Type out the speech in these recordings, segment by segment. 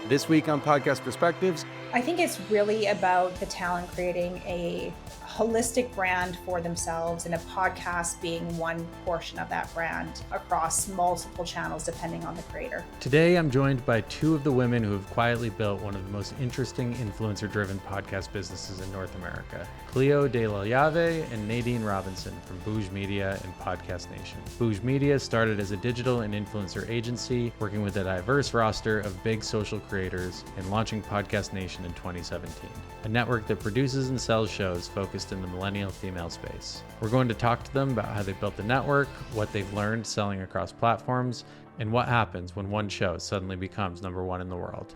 This week on Podcast Perspectives, I think it's really about the talent creating a holistic brand for themselves, and a podcast being one portion of that brand across multiple channels depending on the creator. Today, I'm joined by two of the women who have quietly built one of the most interesting influencer-driven podcast businesses in North America, Clio de Llave and Nadine Robinson from Booje Media and Podcast Nation. Booje Media started as a digital and influencer agency, working with a diverse roster of big social creators and launching Podcast Nation in 2017, a network that produces and sells shows focused in the millennial female space. We're going to talk to them about how they built the network, what they've learned selling across platforms, and what happens when one show suddenly becomes number one in the world.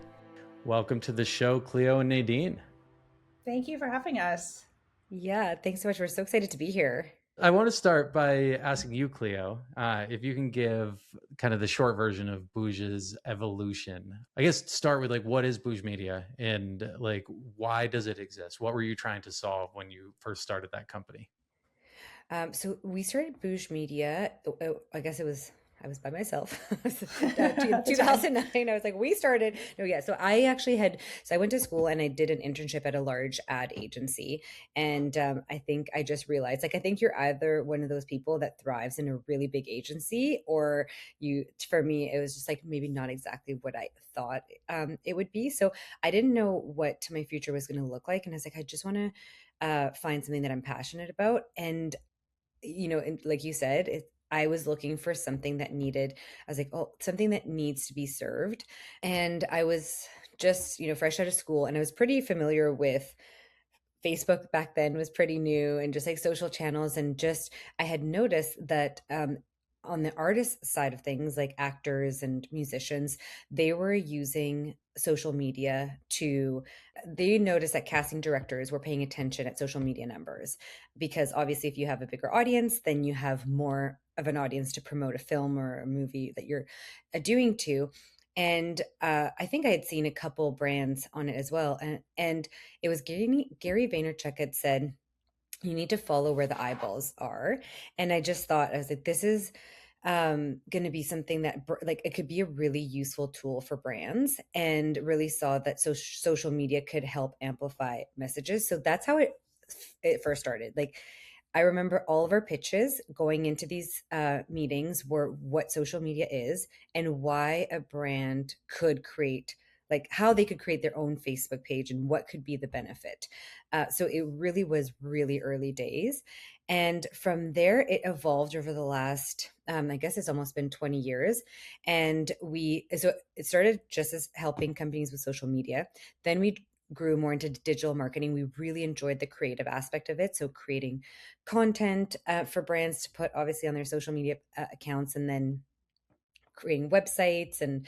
Welcome to the show, Clio and Nadine. Thank you for having us. Yeah, thanks so much. We're so excited to be here. I want to start by asking you, Clio, if you can give kind of the short version of Booje's evolution. I guess start with what is Booje Media and why does it exist? What were you trying to solve when you first started that company? So we started Booje Media. I guess I was by myself. 2009. I was like, we started. No, yeah. So I went to school and I did an internship at a large ad agency. And I think I just realized, I think you're either one of those people that thrives in a really big agency, or for me, it was just maybe not exactly what I thought it would be. So I didn't know what my future was going to look like. And I was like, I just want to find something that I'm passionate about. And and like you said, I was looking for something that something that needs to be served. And I was just, fresh out of school, and I was pretty familiar with Facebook back then, was pretty new, and just social channels. And just, I had noticed that, on the artist side of things, like actors and musicians, they were using social media they noticed that casting directors were paying attention at social media numbers, because obviously if you have a bigger audience, then you have more of an audience to promote a film or a movie that you're doing to. And I think I had seen a couple brands on it as well. And it was Gary Vaynerchuk had said, you need to follow where the eyeballs are. And I just thought, I was like, this is going to be something that it could be a really useful tool for brands, and really saw that social media could help amplify messages. So that's how it first started. I remember all of our pitches going into these meetings were what social media is and why a brand could create, how they could create their own Facebook page and what could be the benefit. So it really was really early days. And from there, it evolved over the last, I guess it's almost been 20 years. And so it started just as helping companies with social media. Then we grew more into digital marketing. We really enjoyed the creative aspect of it. So creating content for brands to put obviously on their social media accounts, and then creating websites, and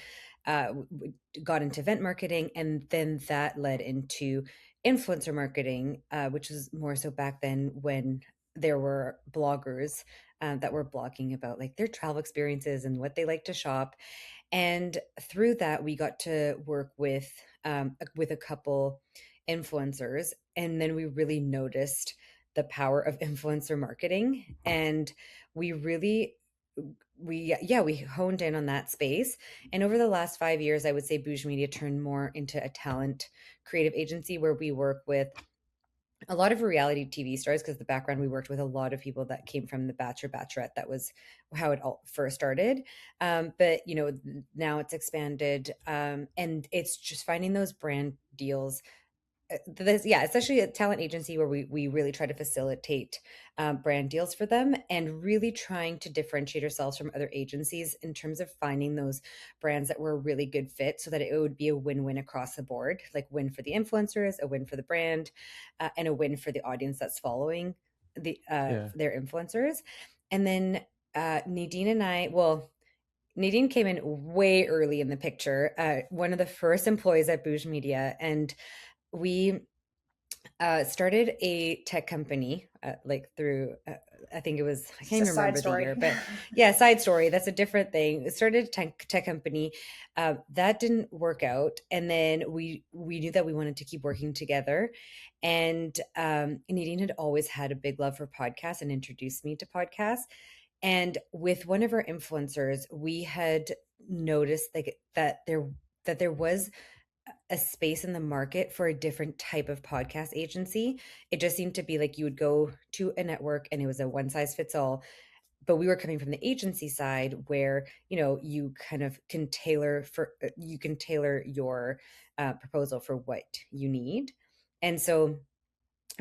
we got into event marketing. And then that led into influencer marketing, which was more so back then when there were bloggers that were blogging about their travel experiences and what they like to shop. And through that, we got to work with a couple influencers, and then we really noticed the power of influencer marketing, and we really we honed in on that space. And over the last 5 years, I would say Booje Media turned more into a talent creative agency, where we work with a lot of reality TV stars, because the background, we worked with a lot of people that came from The Bachelor, Bachelorette. That was how it all first started. But now it's expanded, and it's just finding those brand deals. Especially a talent agency where we really try to facilitate brand deals for them, and really trying to differentiate ourselves from other agencies in terms of finding those brands that were a really good fit, so that it would be a win-win across the board, win for the influencers, a win for the brand, and a win for the audience that's following their influencers. And then Nadine came in way early in the picture, one of the first employees at Booje Media, and we started a tech company, through, I think it was, I can't remember the year, but yeah, side story. That's a different thing. It started a tech company. That didn't work out. And then we knew that we wanted to keep working together. And Nadine had always had a big love for podcasts and introduced me to podcasts. And with one of our influencers, we had noticed that there was a space in the market for a different type of podcast agency. It just seemed to be like you would go to a network and it was a one size fits all. But we were coming from the agency side where, you kind of can tailor your proposal for what you need. And so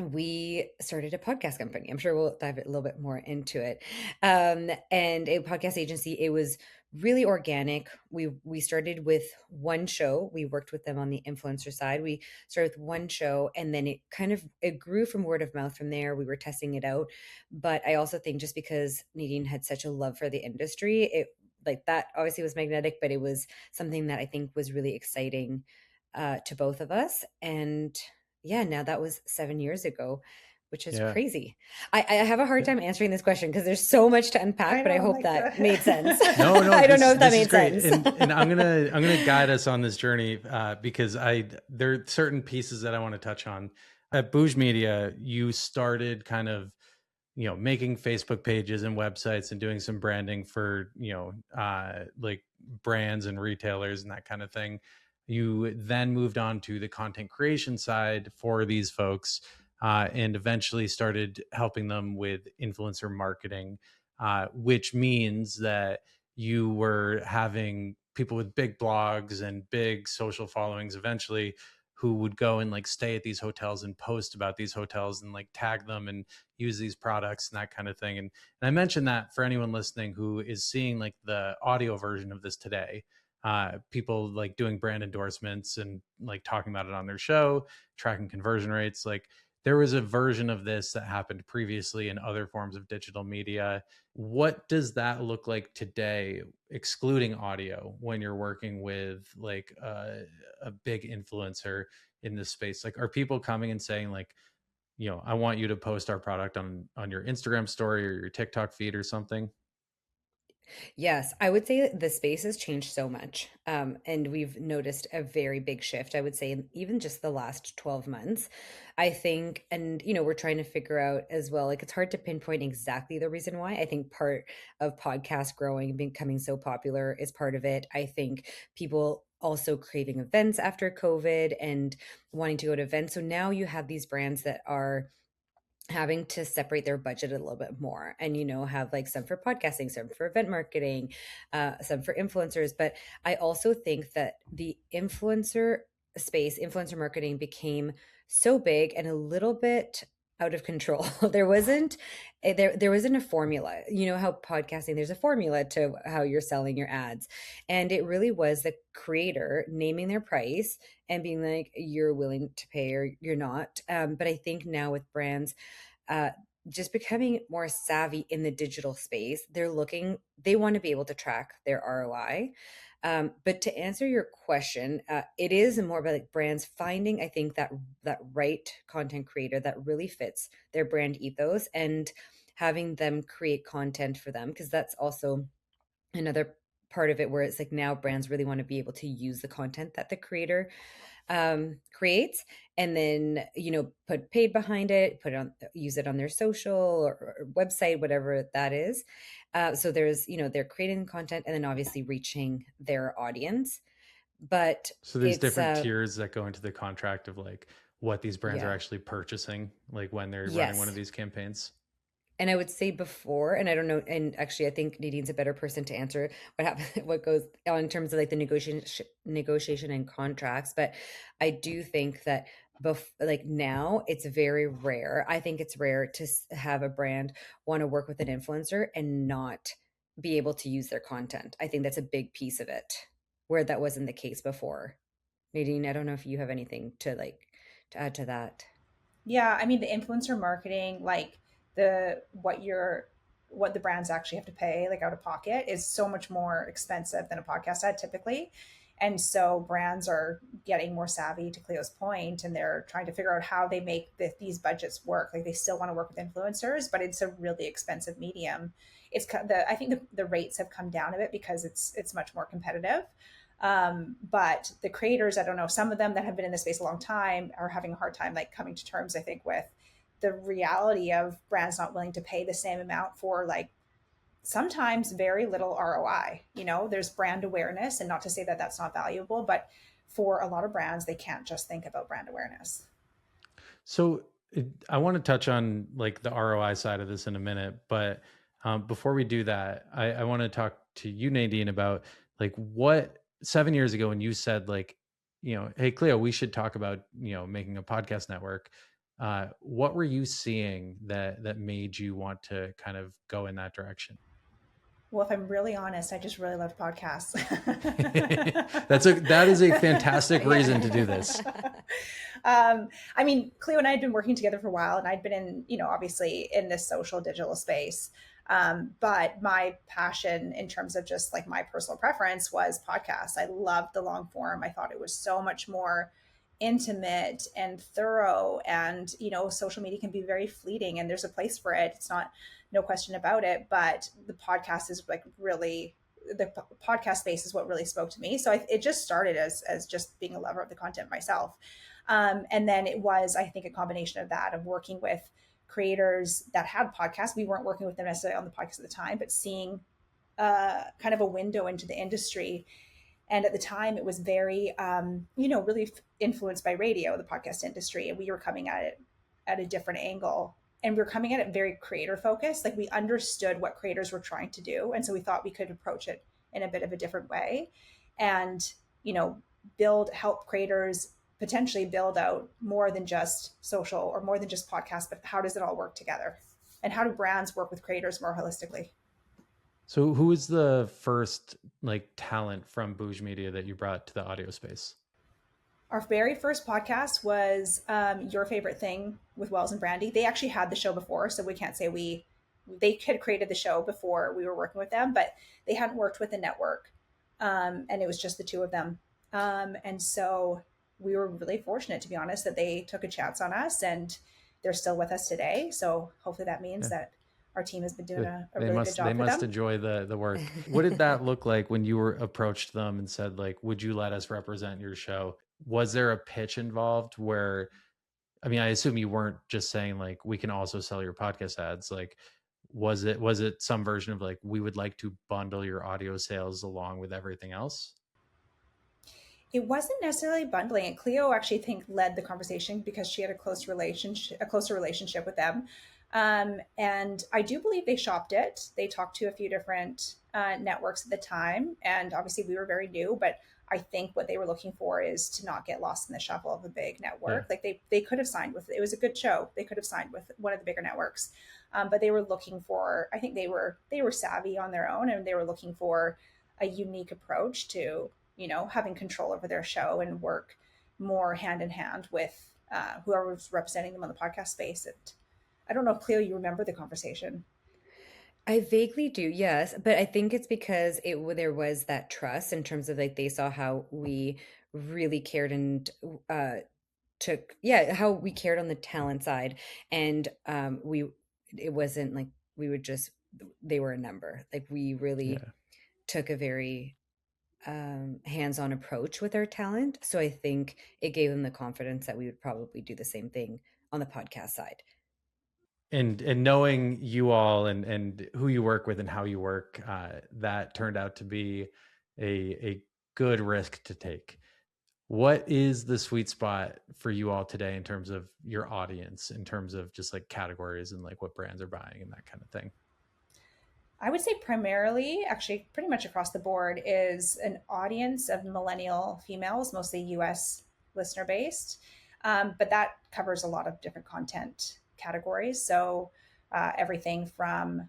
we started a podcast company. I'm sure we'll dive a little bit more into it. And a podcast agency, it was really organic. We started with one show. We worked with them on the influencer side. We started with one show, and then it grew from word of mouth from there. We were testing it out. But I also think just because Nadine had such a love for the industry, it like that obviously was magnetic, but it was something that I think was really exciting to both of us. And yeah, now that was 7 years ago, which is Yeah. crazy. I have a hard time answering this question because there's so much to unpack, but I hope that made sense. No, I don't know if that this made is great. sense. And I'm gonna guide us on this journey because there are certain pieces that I want to touch on. At Booje Media, you started kind of making Facebook pages and websites and doing some branding for like brands and retailers and that kind of thing. You then moved on to the content creation side for these folks, and eventually started helping them with influencer marketing, which means that you were having people with big blogs and big social followings eventually who would go and like stay at these hotels and post about these hotels and like tag them and use these products and that kind of thing. And I mentioned that for anyone listening who is seeing like the audio version of this today, people like doing brand endorsements and like talking about it on their show, tracking conversion rates. Like there was a version of this that happened previously in other forms of digital media. What does that look like today, excluding audio, when you're working with like a big influencer in this space? Like, are people coming and saying like, I want you to post our product on your Instagram story or your TikTok feed or something? Yes, I would say the space has changed so much. And we've noticed a very big shift, I would say, in even just the last 12 months. I think, and, we're trying to figure out as well, like it's hard to pinpoint exactly the reason why. I think part of podcast growing, becoming so popular is part of it. I think people also craving events after COVID and wanting to go to events. So now you have these brands that are having to separate their budget a little bit more and have like some for podcasting, some for event marketing, some for influencers. But I also think that the influencer marketing became so big and a little bit out of control. There wasn't a formula. How podcasting, there's a formula to how you're selling your ads, and it really was the creator naming their price and being like, you're willing to pay or you're not. But I think now with brands uh, just becoming more savvy in the digital space, they want to be able to track their ROI. But to answer your question, it is more about like brands finding, I think, that right content creator that really fits their brand ethos and having them create content for them, because that's also another part of it where it's like now brands really want to be able to use the content that the creator creates, and then put paid behind it, use it on their social or website, whatever that is. So there's they're creating content and then obviously reaching their audience. But So there's it's different tiers that go into the contract of like what these brands are yeah, actually purchasing, like when they're running one of yes. these campaigns. And I would say before, and I don't know, and actually I think Nadine's a better person to answer what happens, what goes on in terms of like the negotiation and contracts. But I do think that like now it's very rare. I think it's rare to have a brand want to work with an influencer and not be able to use their content. I think that's a big piece of it, where that wasn't the case before. Nadine, I don't know if you have anything to add to that. Yeah, I mean the influencer marketing, like the what the brands actually have to pay like out of pocket is so much more expensive than a podcast ad typically. And so brands are getting more savvy, to Cleo's point, and they're trying to figure out how they make these budgets work. Like they still want to work with influencers, but it's a really expensive medium. I think the rates have come down a bit because it's much more competitive. But the creators, I don't know, some of them that have been in the space a long time are having a hard time like coming to terms, I think, with the reality of brands not willing to pay the same amount for like sometimes very little ROI. There's brand awareness, and not to say that that's not valuable, but for a lot of brands, they can't just think about brand awareness. So I want to touch on like the ROI side of this in a minute, but before we do that, I want to talk to you, Nadine, about like what 7 years ago when you said like, hey Cleo, we should talk about making a podcast network. What were you seeing that made you want to kind of go in that direction? Well, if I'm really honest, I just really love podcasts. That is a fantastic reason to do this. I mean, Clio and I had been working together for a while, and I'd been in, obviously in this social digital space. But my passion in terms of just like my personal preference was podcasts. I loved the long form. I thought it was so much more intimate and thorough, and social media can be very fleeting, and there's a place for it. It's not, no question about it, but the podcast is like really, the podcast space is what really spoke to me. So it just started as just being a lover of the content myself. And then it was, I think, a combination of that, of working with creators that had podcasts. We weren't working with them necessarily on the podcast at the time, but seeing kind of a window into the industry. And at the time, it was very, really influenced by radio, the podcast industry. And we were coming at it at a different angle. And we were coming at it very creator focused. Like we understood what creators were trying to do. And so we thought we could approach it in a bit of a different way and, help creators potentially build out more than just social or more than just podcasts, but how does it all work together? And how do brands work with creators more holistically? So who was the first like talent from Booje Media that you brought to the audio space? Our very first podcast was Your Favorite Thing with Wells and Brandy. They actually had the show before, so we can't say they had created the show before we were working with them, but they hadn't worked with the network. And it was just the two of them. And so we were really fortunate, to be honest, that they took a chance on us, and they're still with us today. So hopefully that means that our team has been doing a really good job. They must enjoy the work. What did that look like when you were approached them and said, like, would you let us represent your show? Was there a pitch involved where, I mean, I assume you weren't just saying like, we can also sell your podcast ads. Like, was it some version of like, we would like to bundle your audio sales along with everything else? It wasn't necessarily bundling it. Clio actually led the conversation because she had a closer relationship with them. And I do believe they shopped it. They talked to a few different networks at the time. And obviously we were very new, but I think what they were looking for is to not get lost in the shuffle of a big network. Yeah. Like they could have signed with, it was a good show. They could have signed with one of the bigger networks. But they were looking for, I think they were savvy on their own, and they were looking for a unique approach to, having control over their show and work more hand in hand with whoever was representing them on the podcast space. And I don't know if Cleo, you remember the conversation. I vaguely do, yes, but I think it's because there was that trust in terms of like they saw how we really cared and how we cared on the talent side, and it wasn't like they were a number. Like we really took a very hands-on approach with our talent. So I think it gave them the confidence that we would probably do the same thing on the podcast side. And knowing you all and who you work with and how you work, that turned out to be a good risk to take. What is the sweet spot for you all today in terms of your audience, in terms of just like categories and like what brands are buying and that kind of thing? I would say primarily, actually pretty much across the board, is an audience of millennial females, mostly US listener based. But that covers a lot of different content categories. So everything from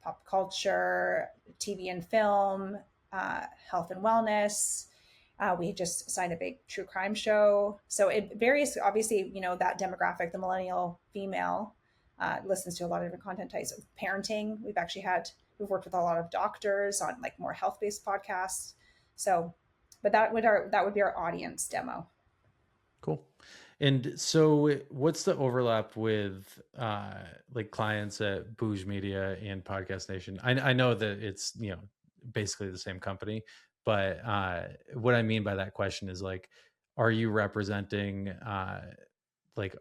pop culture, TV and film, health and wellness. We just signed a big true crime show. So it varies, obviously, that demographic, the millennial female, listens to a lot of different content types. Of parenting, we've worked with a lot of doctors on like more health-based podcasts. So, but that would be our audience demo. Cool. And so what's the overlap with like clients at Booje Media and Podcast Nation? I know that it's, basically the same company, but what I mean by that question is like, are you representing like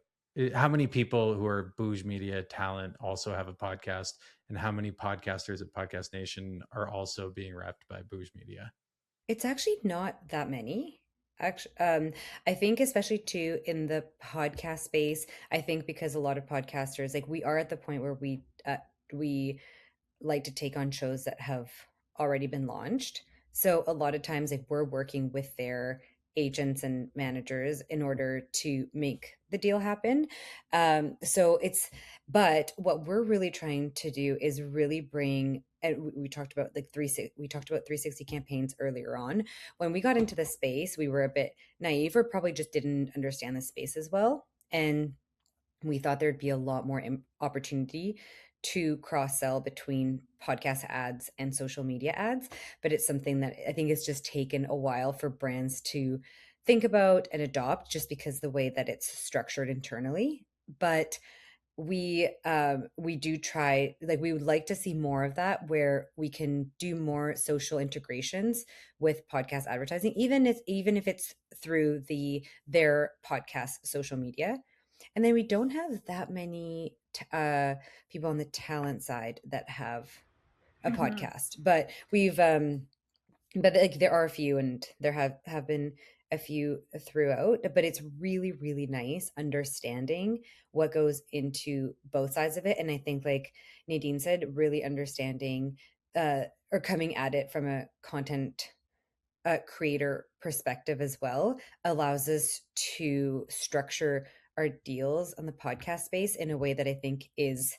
how many people who are Booje Media talent also have a podcast, and how many podcasters at Podcast Nation are also being repped by Booje Media? It's actually not that many. Actually, I think especially too in the podcast space, I think because a lot of podcasters, like we are at the point where we like to take on shows that have already been launched. So a lot of times, like we're working with their agents and managers in order to make the deal happen. So it's, but what we're really trying to do is really bring. And we talked about like we talked about 360 campaigns earlier on. When we got into the space, we were a bit naive or probably just didn't understand the space as well. And we thought there'd be a lot more opportunity to cross sell between podcast ads and social media ads. But it's something that I think it's just taken a while for brands to think about and adopt just because the way that it's structured internally. But we do try, like we would like to see more of that where we can do more social integrations with podcast advertising, even if it's through their podcast social media. And then we don't have that many people on the talent side that have a podcast, but but like there are a few, and there have been a few throughout. But it's really really nice understanding what goes into both sides of it. And I think, like Nadine said, really understanding or coming at it from a content creator perspective as well allows us to structure our deals on the podcast space in a way that I think is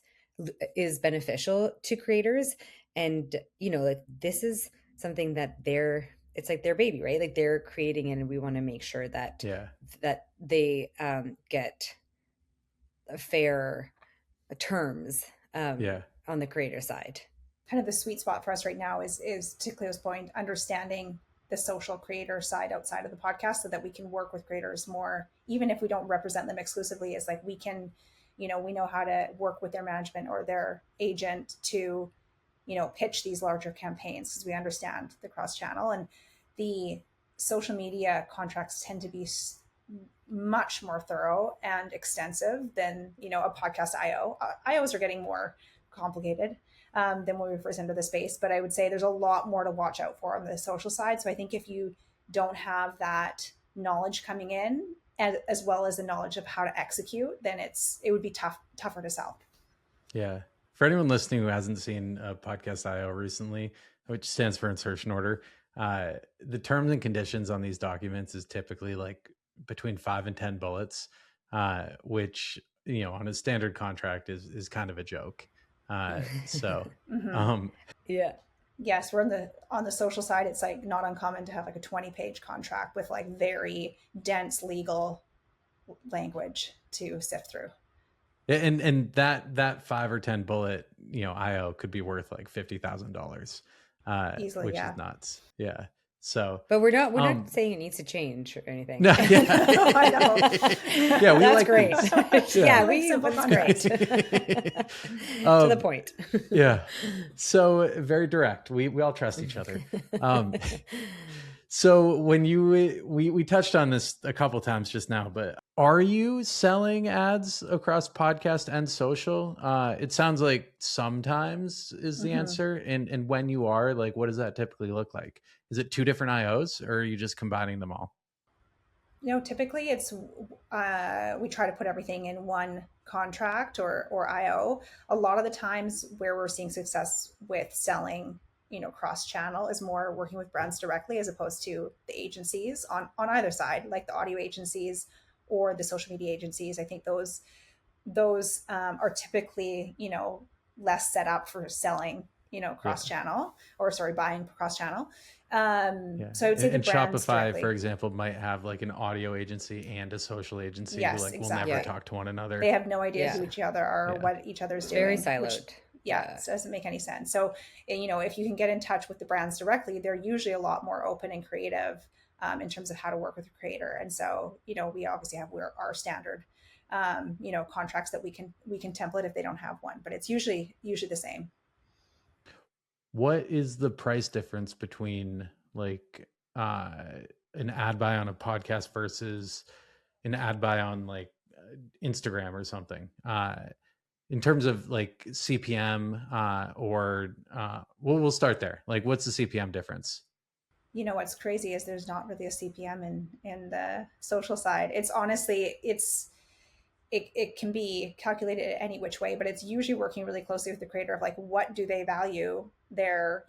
beneficial to creators. And like this is something that it's like their baby, right? Like they're creating it, and we want to make sure that they get fair terms on the creator side. Kind of the sweet spot for us right now is to Cleo's point, understanding the social creator side outside of the podcast so that we can work with creators more, even if we don't represent them exclusively. Is like we can, we know how to work with their management or their agent to, pitch these larger campaigns because we understand the cross channel. And the social media contracts tend to be much more thorough and extensive than, a podcast IO. IOs are getting more complicated than when we first entered the space. But I would say there's a lot more to watch out for on the social side. So I think if you don't have that knowledge coming in, as well as the knowledge of how to execute, then it would be tougher to sell. Yeah. For anyone listening who hasn't seen a podcast IO recently, which stands for insertion order, the terms and conditions on these documents is typically like between 5 and 10 bullets, which, on a standard contract is kind of a joke. So, yeah. Yes, we're on the social side. It's like not uncommon to have like a 20-page contract with like very dense legal language to sift through. And that 5 or 10 bullet, IO could be worth like $50,000, easily, which is nuts. Yeah. So, but we're not saying it needs to change or anything. No, yeah. I know. Yeah, we that's like great. That's great. To the point. Yeah. So very direct. We all trust each other. So when we touched on this a couple times just now, but are you selling ads across podcast and social? It sounds like sometimes is the answer. And when you are, like, what does that typically look like? Is it 2 different IOs, or are you just combining them all? Typically it's we try to put everything in one contract or IO. A lot of the times where we're seeing success with selling, cross channel is more working with brands directly as opposed to the agencies on either side, like the audio agencies or the social media agencies. I think those are typically, less set up for selling, cross channel buying cross channel. So I would say the brands Shopify, directly, for example, might have like an audio agency and a social agency yes, who like exactly. will never talk to one another. They have no idea who each other are or what each other's doing. Very siloed. It doesn't make any sense. So, if you can get in touch with the brands directly, they're usually a lot more open and creative in terms of how to work with a creator. And so, we obviously have our standard, contracts that we can template if they don't have one, but it's usually the same. What is the price difference between like an ad buy on a podcast versus an ad buy on like Instagram or something? In terms of like CPM, we'll start there. Like, what's the CPM difference? You know what's crazy is there's not really a CPM in the social side. It's honestly, it can be calculated any which way, but it's usually working really closely with the creator of like, what do they value their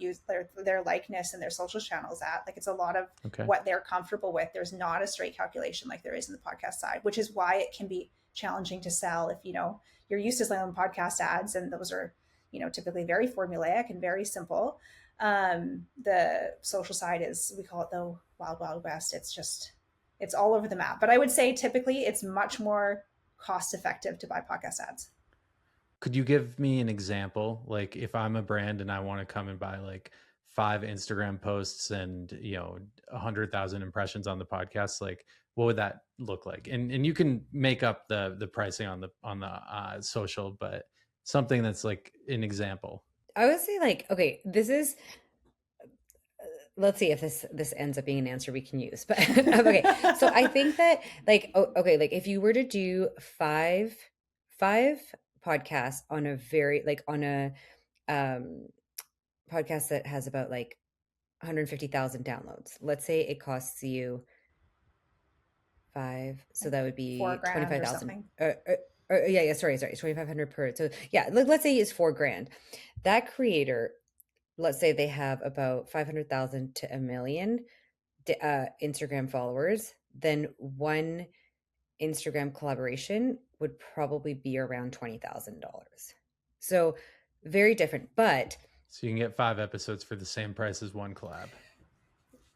likeness and their social channels at. Like, it's a lot of Okay. what they're comfortable with. There's not a straight calculation like there is in the podcast side, which is why it can be challenging to sell if you're used to selling podcast ads, and those are typically very formulaic and very simple. The social side is, we call it the wild west. It's all over the map. But I would say typically it's much more cost effective to buy podcast ads. Could you give me an example? Like, if I'm a brand and I want to come and buy like 5 Instagram posts and 100,000 impressions on the podcast, like what would that look like? And you can make up the pricing on the social, but something that's like an example. I would say like, okay, this is, let's see if this ends up being an answer we can use. But okay, so I think that like, okay, like if you were to do five podcasts on a very like on a podcast that has about like 150,000 downloads, let's say it costs you 5, so that would be $4,000 or 25,000. something. Yeah, sorry, 2,500 per. So yeah, let's say it's $4,000. That creator, let's say they have about 500,000 to a million Instagram followers, then one Instagram collaboration would probably be around $20,000. So very different, but So you can get 5 episodes for the same price as one collab.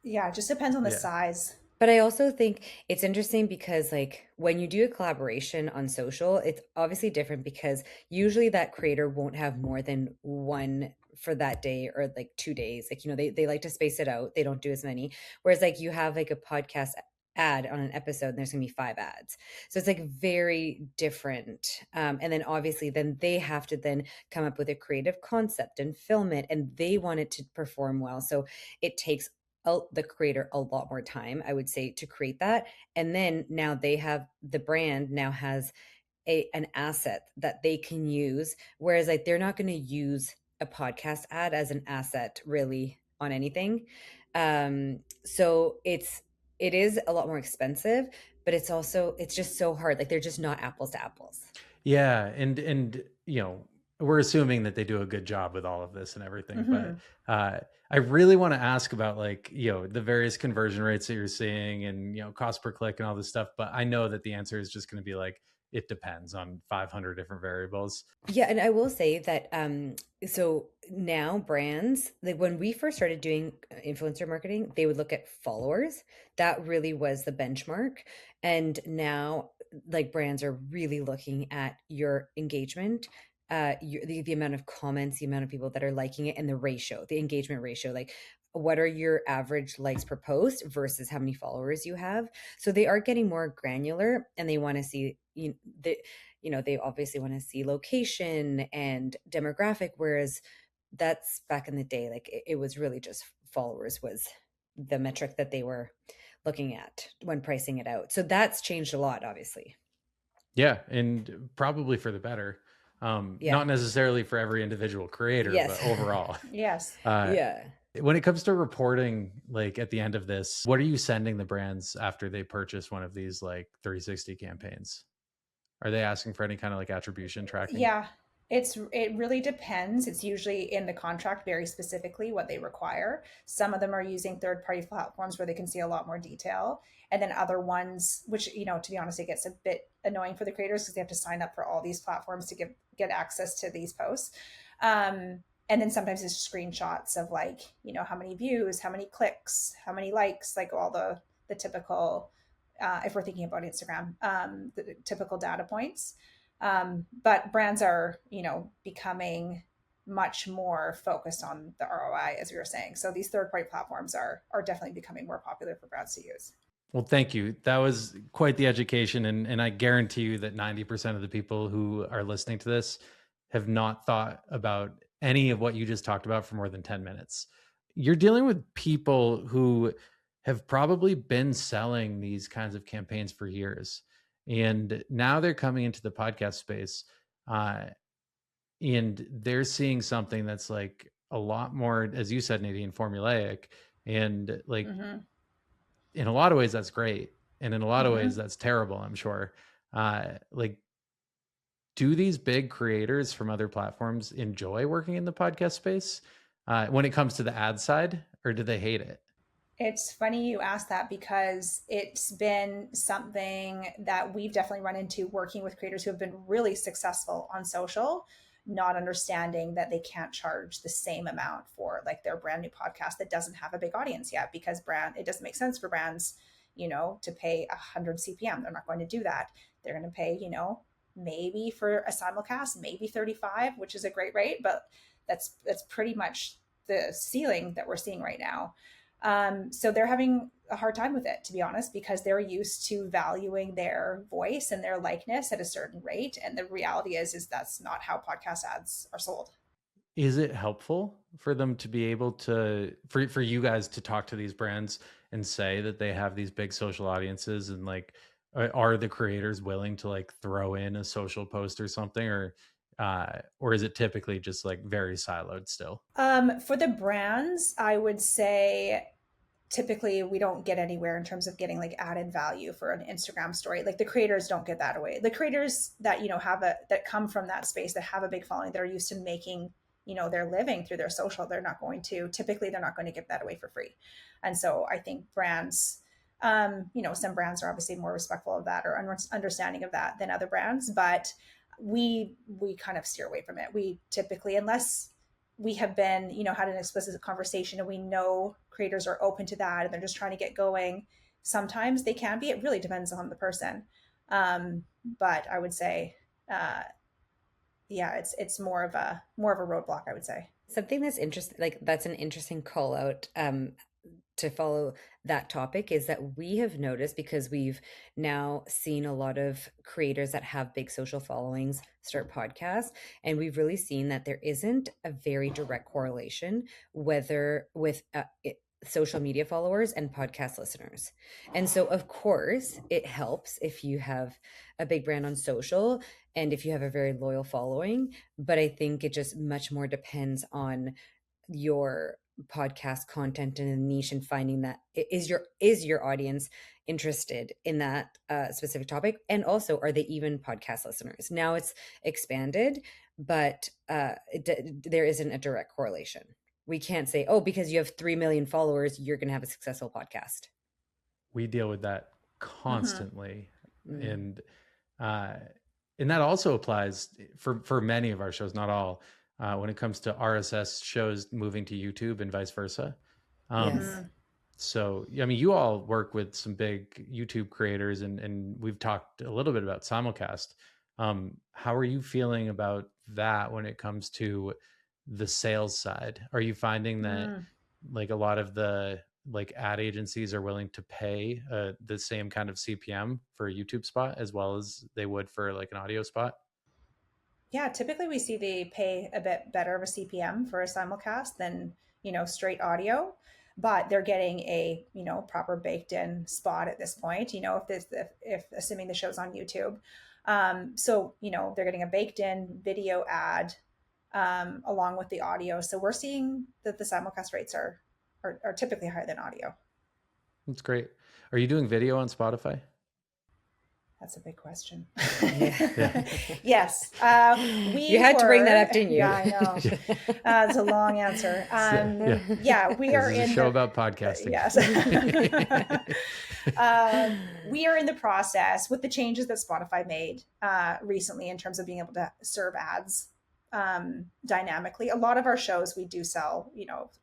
Yeah, it just depends on the size. But I also think it's interesting because like when you do a collaboration on social, it's obviously different because usually that creator won't have more than one for that day or like 2 days. Like, they like to space it out. They don't do as many. Whereas like you have like a podcast ad on an episode and there's gonna be 5 ads. So it's like very different. And then obviously then they have to then come up with a creative concept and film it, and they want it to perform well. So it takes the creator a lot more time, I would say, to create that. And then now the brand now has an asset that they can use, whereas like they're not going to use a podcast ad as an asset really on anything. So it is a lot more expensive, but it's just so hard. Like they're just not apples to apples. Yeah, and we're assuming that they do a good job with all of this and everything, but I really want to ask about like the various conversion rates that you're seeing and cost per click and all this stuff. But I know that the answer is just going to be like, it depends on 500 different variables. Yeah, and I will say that so now brands, like when we first started doing influencer marketing, they would look at followers. That really was the benchmark. And now like brands are really looking at your engagement, the amount of comments, the amount of people that are liking it, and the engagement ratio. Like what are your average likes per post versus how many followers you have. So they are getting more granular, and they want to see they obviously want to see location and demographic, whereas that's back in the day, like it was really just followers was the metric that they were looking at when pricing it out. So that's changed a lot, obviously. Yeah, and probably for the better. Not necessarily for every individual creator, but overall. Yes. Yeah. When it comes to reporting, like at the end of this, what are you sending the brands after they purchase one of these like 360 campaigns? Are they asking for any kind of like attribution tracking? Yeah, it really depends. It's usually in the contract very specifically what they require. Some of them are using third-party platforms where they can see a lot more detail. And then other ones, which, to be honest, it gets a bit annoying for the creators because they have to sign up for all these platforms to get access to these posts. And then sometimes it's screenshots of like, how many views, how many clicks, how many likes, like all the typical, if we're thinking about Instagram, the typical data points. But brands are, becoming much more focused on the ROI, as we were saying. So these third-party platforms are definitely becoming more popular for brands to use. Well, thank you. That was quite the education. And I guarantee you that 90% of the people who are listening to this have not thought about any of what you just talked about for more than 10 minutes. You're dealing with people who have probably been selling these kinds of campaigns for years. And now they're coming into the podcast space and they're seeing something that's like a lot more, as you said, Nadine, formulaic. And like, Mm-hmm. in a lot of ways, that's great. And in a lot of Mm-hmm. ways, that's terrible, I'm sure. Like, do these big creators from other platforms enjoy working in the podcast space when it comes to the ad side, or do they hate it? It's funny you asked that because it's been something that we've definitely run into working with creators who have been really successful on social, not understanding that they can't charge the same amount for like their brand new podcast that doesn't have a big audience yet, because it doesn't make sense for brands, to pay 100 CPM. They're not going to do that. They're going to pay, maybe for a simulcast, maybe 35, which is a great rate, but that's pretty much the ceiling that we're seeing right now. So they're having a hard time with it, to be honest, because they're used to valuing their voice and their likeness at a certain rate. And the reality is that's not how podcast ads are sold. Is it helpful for them to be able to, for you guys to talk to these brands and say that they have these big social audiences, and like, are the creators willing to like throw in a social post or something, or is it typically just like very siloed still? For the brands, I would say typically we don't get anywhere in terms of getting like added value for an Instagram story. Like the creators don't get that away. The creators that, that come from that space, that have a big following, that are used to making, their living through their social, they're not going to get that away for free. And so I think brands, some brands are obviously more respectful of that or understanding of that than other brands, but we kind of steer away from it. We typically, unless we have been, had an explicit conversation and we know creators are open to that and they're just trying to get going, sometimes they can be. It really depends on the person. But I would say, it's more of a roadblock, I would say. Something that's interesting, like that's an interesting call out to follow that topic, is that we have noticed, because we've now seen a lot of creators that have big social followings start podcasts, and we've really seen that there isn't a very direct correlation whether with social media followers and podcast listeners. And so of course it helps if you have a big brand on social and if you have a very loyal following, but I think it just much more depends on your podcast content and a niche, and finding that is your audience interested in that specific topic, and also are they even podcast listeners. Now it's expanded, but there isn't a direct correlation. We can't say, oh, because you have 3 million followers you're going to have a successful podcast. We deal with that constantly. Mm-hmm. And that also applies for many of our shows, not all, when it comes to RSS shows moving to YouTube and vice versa. Yes. So, I mean, you all work with some big YouTube creators, and we've talked a little bit about simulcast. How are you feeling about that when it comes to the sales side? Are you finding that like a lot of the like ad agencies are willing to pay the same kind of CPM for a YouTube spot as well as they would for like an audio spot? Yeah, typically we see they pay a bit better of a CPM for a simulcast than, straight audio, but they're getting a, proper baked in spot at this point, if assuming the show's on YouTube. So, they're getting a baked in video ad along with the audio. So we're seeing that the simulcast rates are typically higher than audio. That's great. Are you doing video on Spotify? That's a big question. Yeah. Yes. You had to bring that up, didn't you? Yeah, I know. It's a long answer. We are in a show about podcasting. Yes. We are in the process with the changes that Spotify made recently in terms of being able to serve ads dynamically. A lot of our shows, we do sell,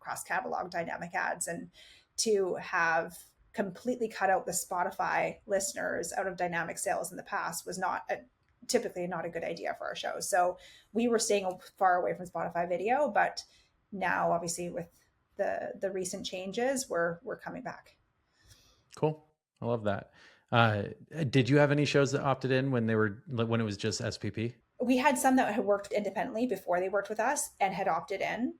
cross catalog dynamic ads, and to have completely cut out the Spotify listeners out of dynamic sales in the past was typically not a good idea for our shows. So we were staying far away from Spotify video, but now obviously with the recent changes, we're coming back. Cool. I love that. Did you have any shows that opted in when it was just SPP? We had some that had worked independently before they worked with us and had opted in.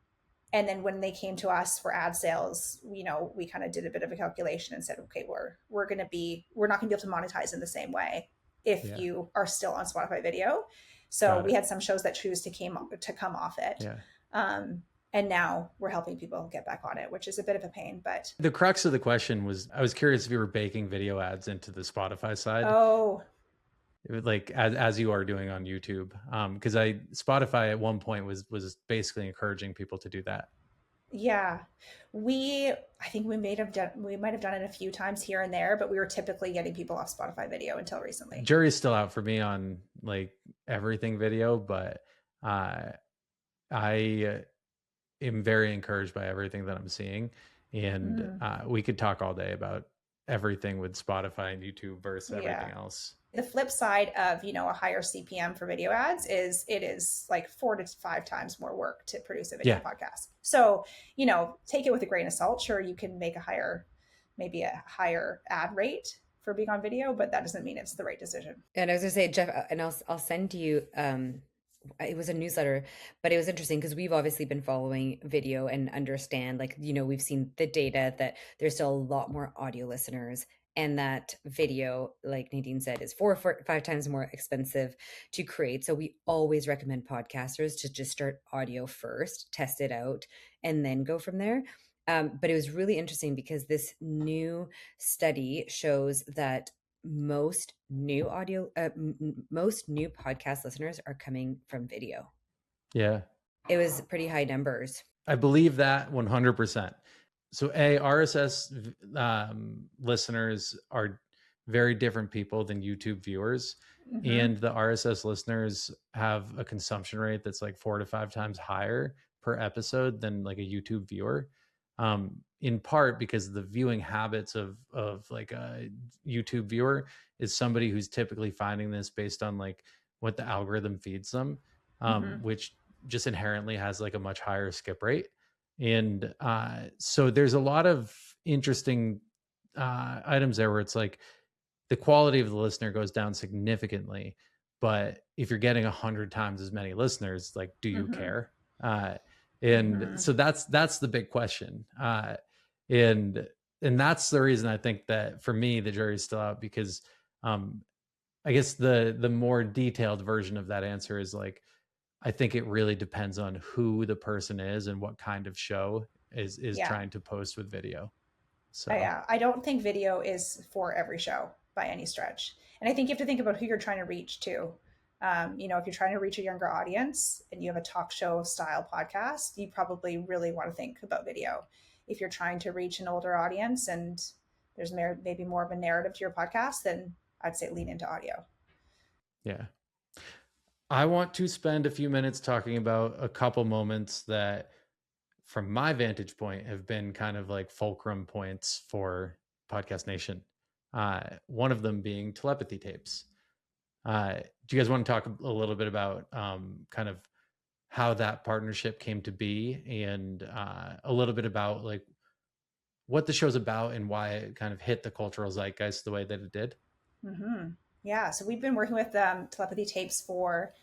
And then when they came to us for ad sales, we kind of did a bit of a calculation and said, okay, we're not going to be able to monetize in the same way if you are still on Spotify video. So we had some shows that choose to come off it. Yeah. And now we're helping people get back on it, which is a bit of a pain, but The crux of the question was, I was curious if you were baking video ads into the Spotify side, oh, like as you are doing on YouTube. Because Spotify at one point was basically encouraging people to do that. yeah. I think we might have done it a few times here and there, but we were typically getting people off Spotify video until recently. Jury's still out for me on like everything video, but I am very encouraged by everything that I'm seeing. And we could talk all day about everything with Spotify and YouTube versus everything else. The flip side of, a higher CPM for video ads is it is like 4 to 5 times more work to produce a video podcast. So, take it with a grain of salt. Sure, you can make maybe a higher ad rate for being on video, but that doesn't mean it's the right decision. And I was gonna say, Jeff, and I'll send you it was a newsletter, but it was interesting because we've obviously been following video and understand, like, we've seen the data that there's still a lot more audio listeners, and that video, like Nadine said, is 4 or 5 times more expensive to create. So we always recommend podcasters to just start audio first, test it out, and then go from there. But it was really interesting because this new study shows that most new podcast listeners are coming from video. Yeah. It was pretty high numbers. I believe that 100%. So RSS listeners are very different people than YouTube viewers. And the RSS listeners have a consumption rate that's like 4 to 5 times higher per episode than like a YouTube viewer. In part because the viewing habits of like a YouTube viewer is somebody who's typically finding this based on like what the algorithm feeds them, which just inherently has like a much higher skip rate. And so there's a lot of interesting items there where it's like the quality of the listener goes down significantly, but if you're getting 100 times as many listeners, like, do you care? And so that's the big question. And that's the reason I think that for me, the jury's still out, because I guess the more detailed version of that answer is like, I think it really depends on who the person is and what kind of show is trying to post with video. So I don't think video is for every show by any stretch. And I think you have to think about who you're trying to reach too. If you're trying to reach a younger audience and you have a talk show style podcast, you probably really want to think about video. If you're trying to reach an older audience and there's maybe more of a narrative to your podcast, then I'd say lean into audio. Yeah. I want to spend a few minutes talking about a couple moments that, from my vantage point, have been kind of like fulcrum points for Podcast Nation. One of them being Telepathy Tapes. Do you guys want to talk a little bit about kind of how that partnership came to be, and a little bit about like what the show's about and why it kind of hit the cultural zeitgeist the way that it did? Yeah, so we've been working with Telepathy Tapes for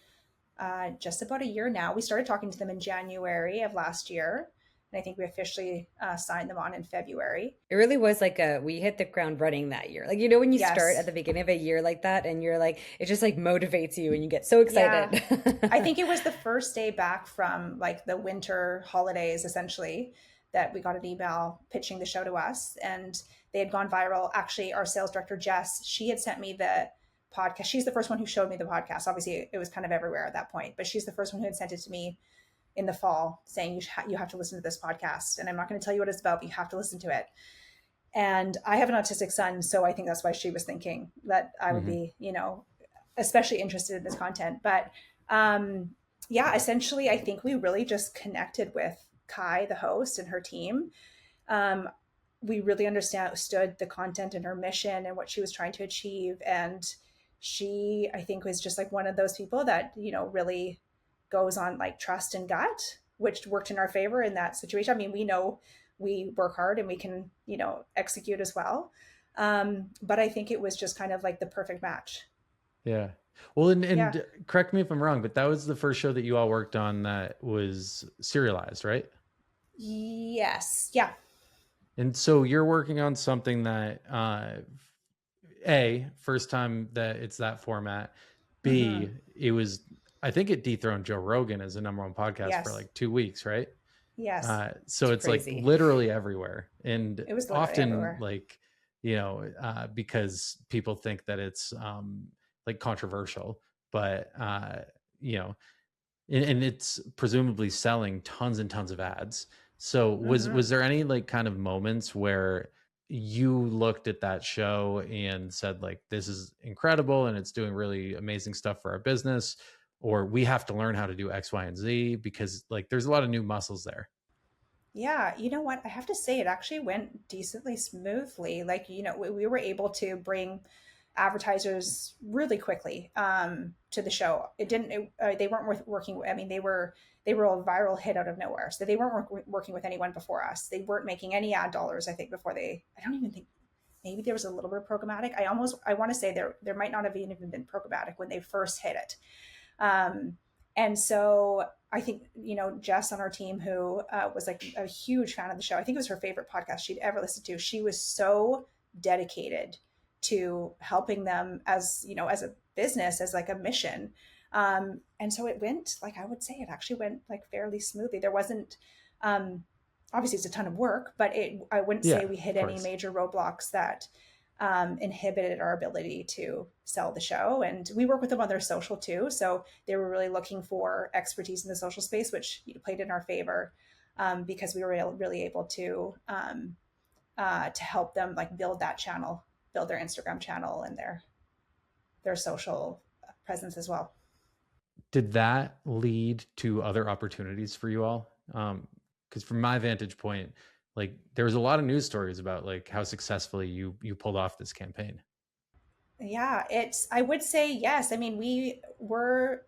just about a year now. We started talking to them in January of last year, and I think we officially signed them on in February. It really was like we hit the ground running that year. Like, when you start at the beginning of a year like that, and you're like, it just like motivates you and you get so excited. Yeah. I think it was the first day back from like the winter holidays, essentially, that we got an email pitching the show to us, and they had gone viral. Actually, our sales director, Jess, she had sent me the podcast. She's the first one who showed me the podcast. Obviously, it was kind of everywhere at that point, but she's the first one who had sent it to me in the fall, saying you have to listen to this podcast, and I'm not going to tell you what it's about, but you have to listen to it. And I have an autistic son, so I think that's why she was thinking that I would be, especially interested in this content. But essentially, I think we really just connected with Kai, the host, and her team. We really understood the content and her mission and what she was trying to achieve. And she, I think, was just like one of those people that, really goes on like trust and gut, which worked in our favor in that situation. I mean, we know we work hard and we can, execute as well. But I think it was just kind of like the perfect match. Yeah. Well, and correct me if I'm wrong, but that was the first show that you all worked on that was serialized, right? Yes. Yeah. And so you're working on something that, first time that it's that format. B, it was, I think it dethroned Joe Rogan as the #1 podcast for like 2 weeks, right? Yes. So it's like crazy. literally everywhere. And It was literally often everywhere. like, because people think that it's like controversial, but you know, and it's presumably selling tons and tons of ads. So was there any like kind of moments where you looked at that show and said like, this is incredible and it's doing really amazing stuff for our business, or we have to learn how to do X, Y, and Z, because like there's a lot of new muscles there? Yeah, you know what? I have to say it actually went decently smoothly. Like, we were able to bring advertisers really quickly to the show. It didn't. They weren't working. I mean, they were a viral hit out of nowhere. So they weren't working with anyone before us. They weren't making any ad dollars. I think before they. I don't even think. Maybe there was a little bit of programmatic. I want to say there might not have even been programmatic when they first hit it. And so I think, Jess on our team, who was like a huge fan of the show, I think it was her favorite podcast she'd ever listened to. She was so dedicated to helping them as a business, as like a mission. And so it went, like, I would say it actually went like fairly smoothly. There wasn't, obviously it's a ton of work, but I wouldn't Yeah, say we hit of any course. major roadblocks that inhibited our ability to sell the show. And we work with them on their social too. So they were really looking for expertise in the social space, which played in our favor because we were really able to help them like build that channel, build their Instagram channel and their social presence as well. Did that lead to other opportunities for you all? Because from my vantage point, like there was a lot of news stories about like how successfully you pulled off this campaign. Yeah, I would say yes. I mean, we're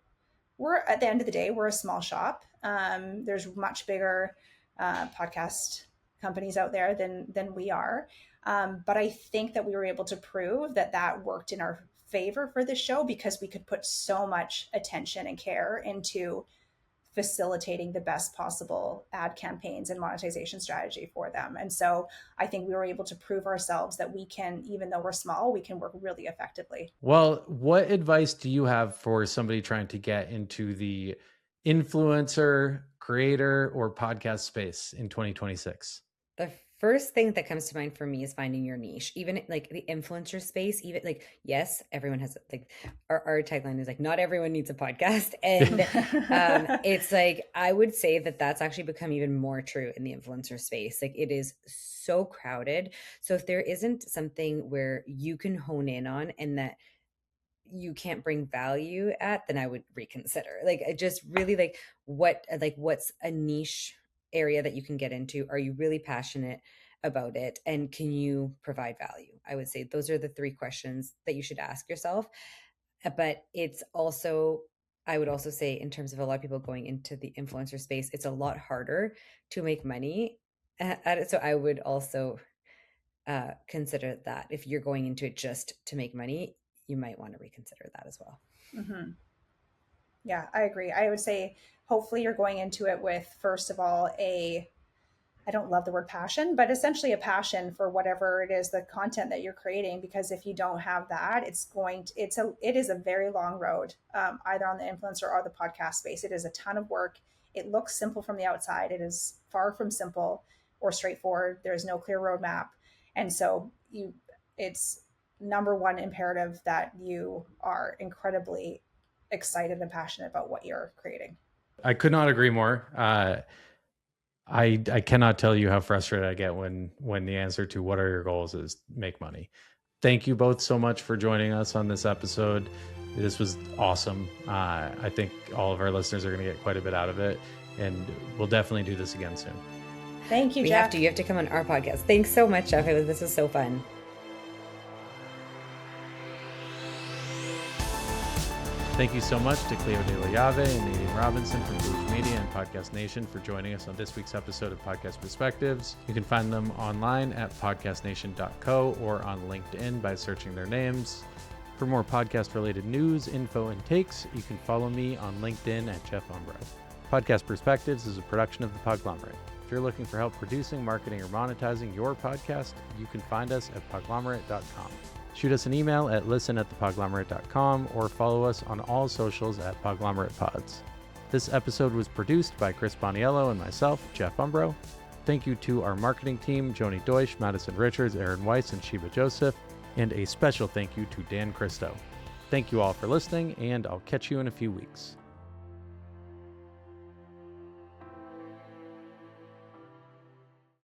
at the end of the day, we're a small shop. There's much bigger podcast companies out there than we are. But I think that we were able to prove that worked in our favor for the show because we could put so much attention and care into facilitating the best possible ad campaigns and monetization strategy for them. And so I think we were able to prove ourselves that we can, even though we're small, we can work really effectively. Well, what advice do you have for somebody trying to get into the influencer, creator, or podcast space in 2026? The first thing that comes to mind for me is finding your niche. Even like the influencer space, even like, yes, everyone has like our tagline is like, not everyone needs a podcast. And it's like, I would say that's actually become even more true in the influencer space. Like it is so crowded. So if there isn't something where you can hone in on and that you can't bring value at, then I would reconsider. Like I just really what's a niche area that you can get into? Are you really passionate about it? And can you provide value? I would say those are the three questions that you should ask yourself. But it's also, I would also say, in terms of a lot of people going into the influencer space, it's a lot harder to make money at it. So I would also consider that if you're going into it just to make money, you might want to reconsider that as well. Mm-hmm. Yeah, I agree. I would say hopefully you're going into it with, first of all, I don't love the word passion, but essentially a passion for whatever it is, the content that you're creating. Because if you don't have that, it is a very long road, either on the influencer or the podcast space. It is a ton of work. It looks simple from the outside. It is far from simple or straightforward. There's no clear roadmap. And so it's number one imperative that you are incredibly excited and passionate about what you're creating. I could not agree more. I cannot tell you how frustrated I get when the answer to what are your goals is make money. Thank you both so much for joining us on this episode. This was awesome. I think all of our listeners are going to get quite a bit out of it, and we'll definitely do this again soon. Thank you, You Jeff. have to come on our podcast. Thanks so much, Jeff. This was so fun. Thank you so much to Clio de Llave and Nadine Robinson from Booje Media and Podcast Nation for joining us on this week's episode of Podcast Perspectives. You can find them online at podcastnation.co or on LinkedIn by searching their names. For more podcast-related news, info, and takes, you can follow me on LinkedIn at Jeff Umbro. Podcast Perspectives is a production of the Podglomerate. If you're looking for help producing, marketing, or monetizing your podcast, you can find us at podglomerate.com. Shoot us an email at listen@thepodglomerate.com or follow us on all socials at Podglomerate Pods. This episode was produced by Chris Boniello and myself, Jeff Umbro. Thank you to our marketing team, Joni Deutsch, Madison Richards, Aaron Weiss, and Sheba Joseph. And a special thank you to Dan Christo. Thank you all for listening, and I'll catch you in a few weeks.